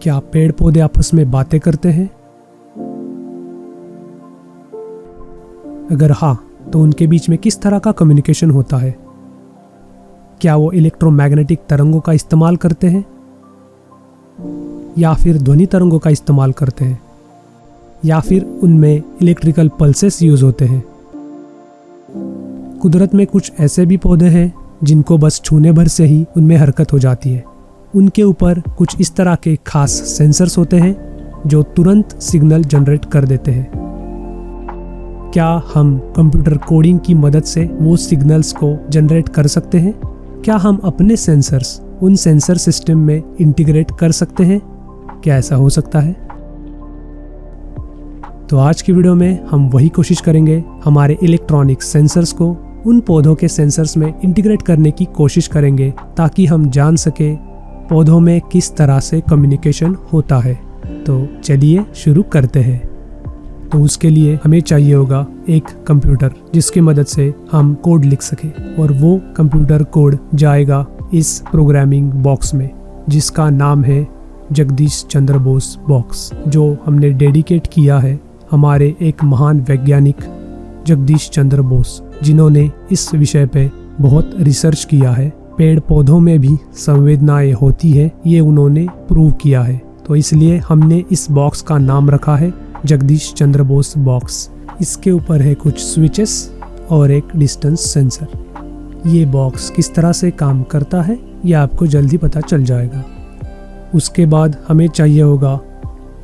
क्या पेड़ पौधे आपस में बातें करते हैं? अगर हाँ, तो उनके बीच में किस तरह का कम्युनिकेशन होता है? क्या वो इलेक्ट्रोमैग्नेटिक तरंगों का इस्तेमाल करते हैं या फिर ध्वनि तरंगों का इस्तेमाल करते हैं, या फिर उनमें इलेक्ट्रिकल पल्सेस यूज होते हैं? कुदरत में कुछ ऐसे भी पौधे हैं जिनको बस छूने भर से ही उनमें हरकत हो जाती है। उनके ऊपर कुछ इस तरह के खास सेंसर्स होते हैं जो तुरंत सिग्नल जनरेट कर देते हैं। क्या हम कंप्यूटर कोडिंग की मदद से वो सिग्नल्स को जनरेट कर सकते हैं? क्या हम अपने सेंसर्स उन सेंसर सिस्टम में इंटीग्रेट कर सकते हैं? क्या ऐसा हो सकता है? तो आज की वीडियो में हम वही कोशिश करेंगे, हमारे इलेक्ट्रॉनिक सेंसर्स को उन पौधों के सेंसर्स में इंटीग्रेट करने की कोशिश करेंगे ताकि हम जान सके पौधों में किस तरह से कम्युनिकेशन होता है। तो चलिए शुरू करते हैं। तो उसके लिए हमें चाहिए होगा एक कंप्यूटर जिसकी मदद से हम कोड लिख सकें, और वो कंप्यूटर कोड जाएगा इस प्रोग्रामिंग बॉक्स में जिसका नाम है जगदीश चंद्र बोस बॉक्स, जो हमने डेडिकेट किया है हमारे एक महान वैज्ञानिक जगदीश चंद्र बोस, जिन्होंने इस विषय पे बहुत रिसर्च किया है। पेड़ पौधों में भी संवेदनाएं होती है, ये उन्होंने प्रूव किया है। तो इसलिए हमने इस बॉक्स का नाम रखा है जगदीश चंद्र बोस बॉक्स। इसके ऊपर है कुछ स्विचेस और एक डिस्टेंस सेंसर। ये बॉक्स किस तरह से काम करता है ये आपको जल्दी पता चल जाएगा। उसके बाद हमें चाहिए होगा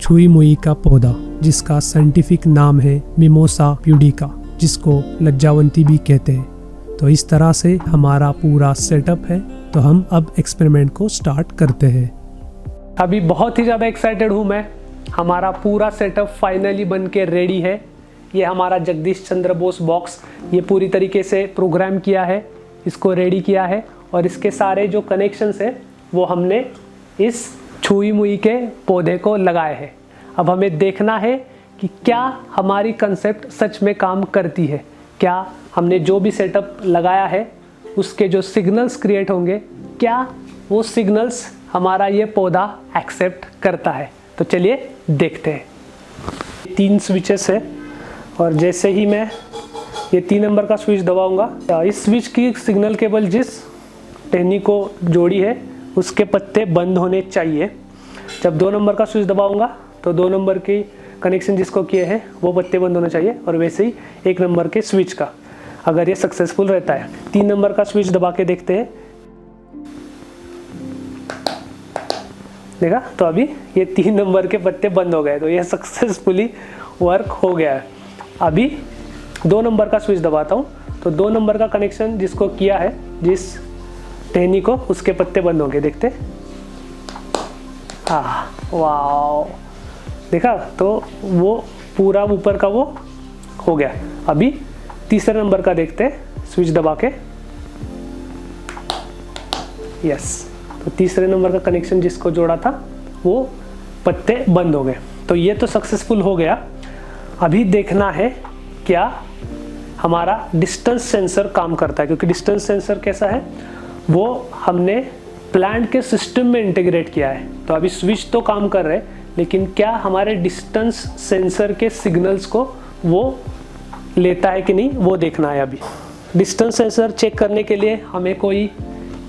छुई मुई का पौधा जिसका साइंटिफिक नाम है मिमोसा प्यूडिका, जिसको लज्जावंती भी कहते हैं। तो इस तरह से हमारा पूरा सेटअप है। तो हम अब एक्सपेरिमेंट को स्टार्ट करते हैं। अभी बहुत ही ज़्यादा एक्साइटेड हूँ मैं। हमारा पूरा सेटअप फाइनली बन के रेडी है। ये हमारा जगदीश चंद्र बोस बॉक्स, ये पूरी तरीके से प्रोग्राम किया है, इसको रेडी किया है, और इसके सारे जो कनेक्शंस है वो हमने इस छुई मुई के पौधे को लगाए हैं। अब हमें देखना है कि क्या हमारी कंसेप्ट सच में काम करती है। क्या हमने जो भी सेटअप लगाया है उसके जो सिग्नल्स क्रिएट होंगे, क्या वो सिग्नल्स हमारा ये पौधा एक्सेप्ट करता है। तो चलिए देखते हैं। 3 स्विचेस है, और जैसे ही मैं ये 3 नंबर का स्विच दबाऊंगा, इस स्विच की सिग्नल केबल जिस टहनी को जोड़ी है उसके पत्ते बंद होने चाहिए। जब 2 नंबर का स्विच दबाऊंगा तो 2 नंबर की कनेक्शन जिसको किए हैं वो पत्ते बंद होने चाहिए, और वैसे ही 1 नंबर के स्विच का, अगर ये सक्सेसफुल रहता है। 3 नंबर का स्विच दबा के देखते हैं। देखा, तो अभी ये 3 नंबर के पत्ते बंद हो गए, तो ये सक्सेसफुली वर्क हो गया है। अभी 2 नंबर का स्विच दबाता हूँ, तो 2 नंबर का कनेक्शन जिसको किया है, जिस टहनी को, उसके पत्ते बंद हो गए। देखते, वाह, देखा, तो वो पूरा ऊपर का वो हो गया। अभी तीसरे नंबर का देखते हैं, स्विच दबा के। यस, तो तीसरे नंबर का कनेक्शन जिसको जोड़ा था वो पत्ते बंद हो गए। तो ये तो सक्सेसफुल हो गया। अभी देखना है क्या हमारा डिस्टेंस सेंसर काम करता है, क्योंकि डिस्टेंस सेंसर कैसा है, वो हमने प्लांट के सिस्टम में इंटीग्रेट किया है। तो अभी स्विच तो काम कर रहे हैं, लेकिन क्या हमारे डिस्टेंस सेंसर के सिग्नल्स को वो लेता है कि नहीं, वो देखना है। अभी डिस्टेंस सेंसर चेक करने के लिए हमें कोई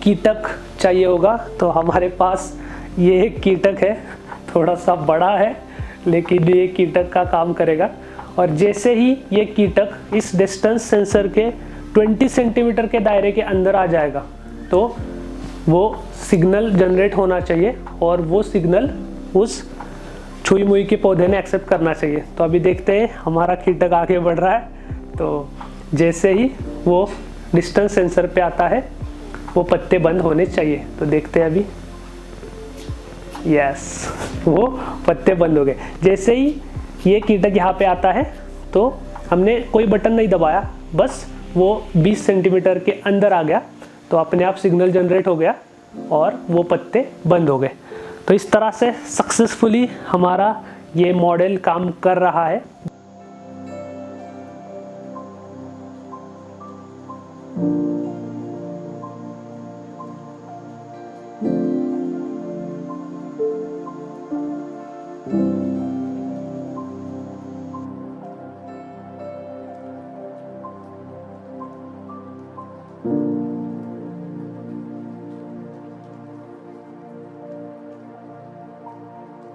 कीटक चाहिए होगा। तो हमारे पास ये एक कीटक है, थोड़ा सा बड़ा है लेकिन ये कीटक का काम करेगा। और जैसे ही ये कीटक इस डिस्टेंस सेंसर के 20 सेंटीमीटर के दायरे के अंदर आ जाएगा तो वो सिग्नल जनरेट होना चाहिए, और वो सिग्नल उस छुई मुई के पौधे ने एक्सेप्ट करना चाहिए। तो अभी देखते हैं, हमारा कीटक आगे बढ़ रहा है। तो जैसे ही वो डिस्टेंस सेंसर पे आता है वो पत्ते बंद होने चाहिए। तो देखते हैं अभी, यस, वो पत्ते बंद हो गए। जैसे ही ये कीटक यहाँ पे आता है तो हमने कोई बटन नहीं दबाया, बस वो 20 सेंटीमीटर के अंदर आ गया, तो अपने आप सिग्नल जनरेट हो गया और वो पत्ते बंद हो गए। तो इस तरह से सक्सेसफुली हमारा ये मॉडल काम कर रहा है।